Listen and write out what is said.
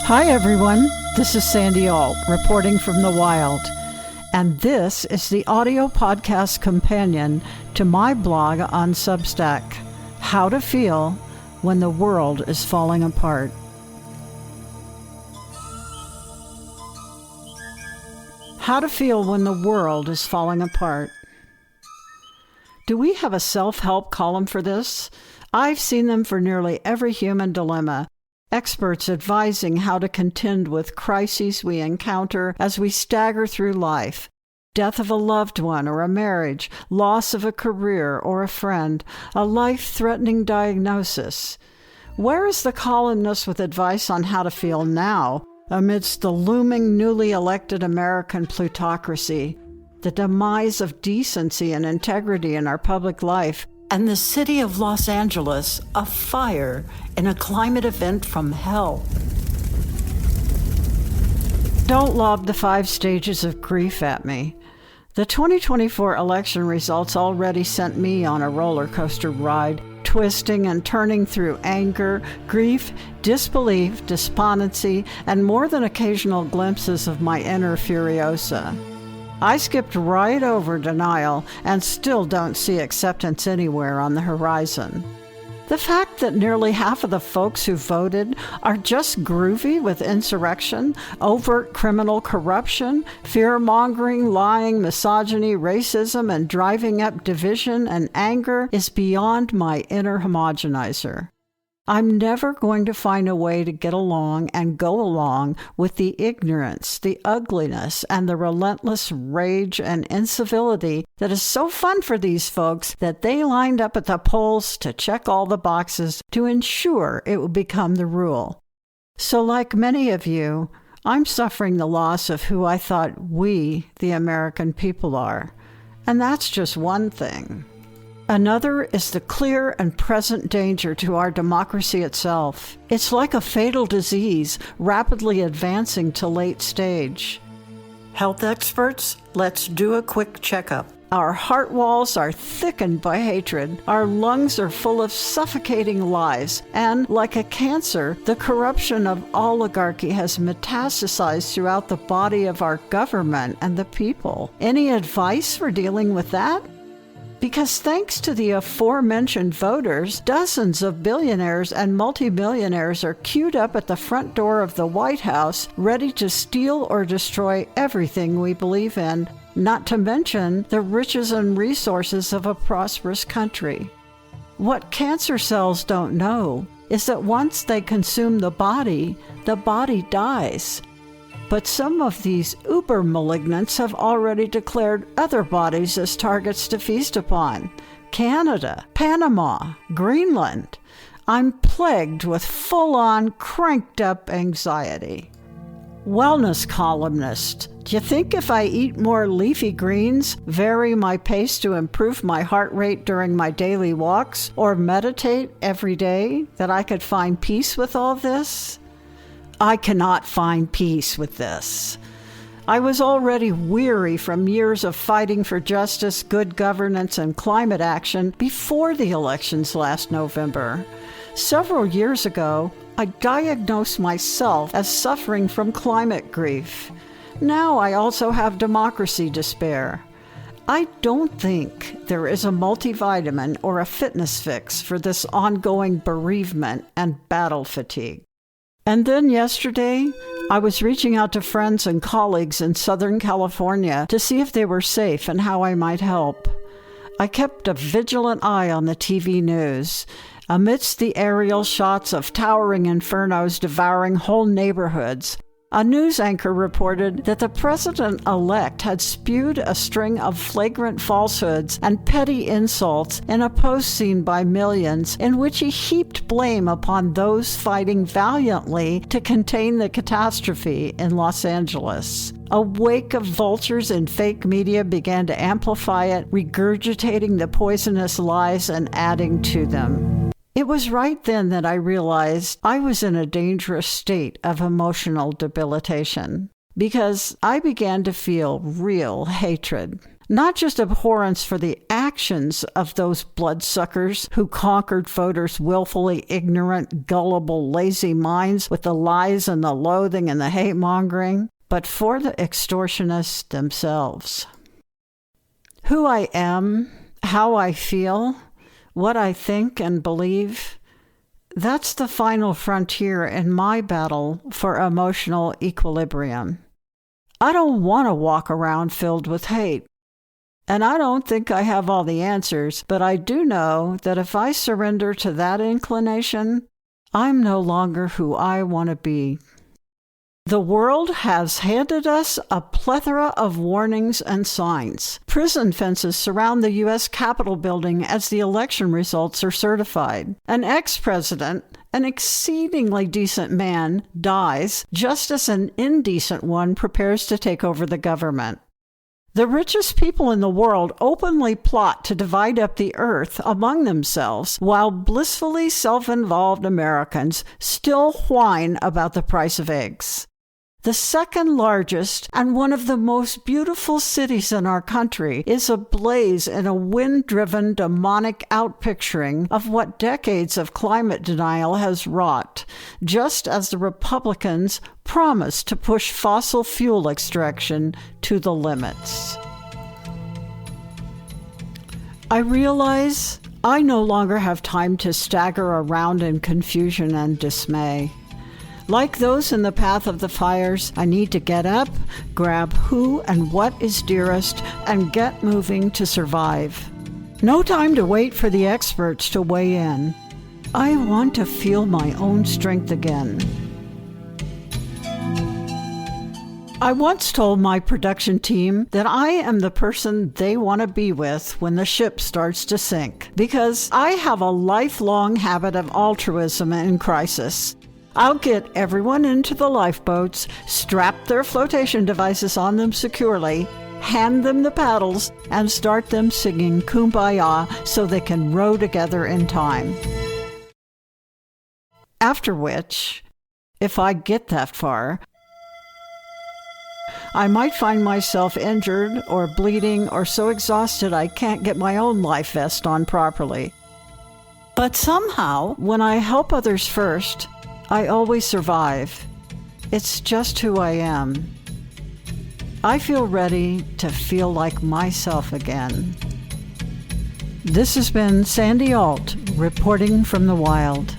Hi everyone, this is Sandy Ault reporting from the wild, and this is the audio podcast companion to my blog on Substack, How to Feel When the World is Falling Apart. How to feel when the world is falling apart. Do we have a self-help column for this? I've seen them for nearly every human dilemma. Experts advising how to contend with crises we encounter as we stagger through life. Death of a loved one or a marriage, loss of a career or a friend, a life-threatening diagnosis. Where is the columnist with advice on how to feel now amidst the looming newly elected American plutocracy, the demise of decency and integrity in our public life, and the city of Los Angeles afire in a climate event from hell? Don't lob the 5 stages of grief at me. The 2024 election results already sent me on a roller coaster ride, twisting and turning through anger, grief, disbelief, despondency, and more than occasional glimpses of my inner furiosa. I skipped right over denial and still don't see acceptance anywhere on the horizon. The fact that nearly half of the folks who voted are just groovy with insurrection, overt criminal corruption, fear-mongering, lying, misogyny, racism, and driving up division and anger is beyond my inner homogenizer. I'm never going to find a way to get along and go along with the ignorance, the ugliness, and the relentless rage and incivility that is so fun for these folks that they lined up at the polls to check all the boxes to ensure it would become the rule. So like many of you, I'm suffering the loss of who I thought we, the American people, are. And that's just one thing. Another is the clear and present danger to our democracy itself. It's like a fatal disease, rapidly advancing to late stage. Health experts, let's do a quick checkup. Our heart walls are thickened by hatred, our lungs are full of suffocating lies, and like a cancer, the corruption of oligarchy has metastasized throughout the body of our government and the people. Any advice for dealing with that? Because thanks to the aforementioned voters, dozens of billionaires and multimillionaires are queued up at the front door of the White House, ready to steal or destroy everything we believe in, not to mention the riches and resources of a prosperous country. What cancer cells don't know is that once they consume the body dies. But some of these uber malignants have already declared other bodies as targets to feast upon. Canada, Panama, Greenland. I'm plagued with full-on, cranked-up anxiety. Wellness columnist, do you think if I eat more leafy greens, vary my pace to improve my heart rate during my daily walks, or meditate every day, that I could find peace with all this? I cannot find peace with this. I was already weary from years of fighting for justice, good governance, and climate action before the elections last November. Several years ago, I diagnosed myself as suffering from climate grief. Now I also have democracy despair. I don't think there is a multivitamin or a fitness fix for this ongoing bereavement and battle fatigue. And then yesterday, I was reaching out to friends and colleagues in Southern California to see if they were safe and how I might help. I kept a vigilant eye on the TV news. Amidst the aerial shots of towering infernos devouring whole neighborhoods, a news anchor reported that the president-elect had spewed a string of flagrant falsehoods and petty insults in a post seen by millions in which he heaped blame upon those fighting valiantly to contain the catastrophe in Los Angeles. A wake of vultures in fake media began to amplify it, regurgitating the poisonous lies and adding to them. It was right then that I realized I was in a dangerous state of emotional debilitation, because I began to feel real hatred. Not just abhorrence for the actions of those bloodsuckers who conquered voters' willfully ignorant, gullible, lazy minds with the lies and the loathing and the hate-mongering, but for the extortionists themselves. Who I am, how I feel, what I think and believe, that's the final frontier in my battle for emotional equilibrium. I don't want to walk around filled with hate. And I don't think I have all the answers, but I do know that if I surrender to that inclination, I'm no longer who I want to be. The world has handed us a plethora of warnings and signs. Prison fences surround the U.S. Capitol building as the election results are certified. An ex-president, an exceedingly decent man, dies just as an indecent one prepares to take over the government. The richest people in the world openly plot to divide up the earth among themselves, while blissfully self-involved Americans still whine about the price of eggs. The second largest and one of the most beautiful cities in our country is ablaze in a wind-driven demonic outpicturing of what decades of climate denial has wrought, just as the Republicans promised to push fossil fuel extraction to the limits. I realize I no longer have time to stagger around in confusion and dismay. Like those in the path of the fires, I need to get up, grab who and what is dearest, and get moving to survive. No time to wait for the experts to weigh in. I want to feel my own strength again. I once told my production team that I am the person they want to be with when the ship starts to sink, because I have a lifelong habit of altruism in crisis. I'll get everyone into the lifeboats, strap their flotation devices on them securely, hand them the paddles, and start them singing Kumbaya so they can row together in time. After which, if I get that far, I might find myself injured or bleeding or so exhausted I can't get my own life vest on properly. But somehow, when I help others first, I always survive. It's just who I am. I feel ready to feel like myself again. This has been SANDI AULT, reporting from the wild.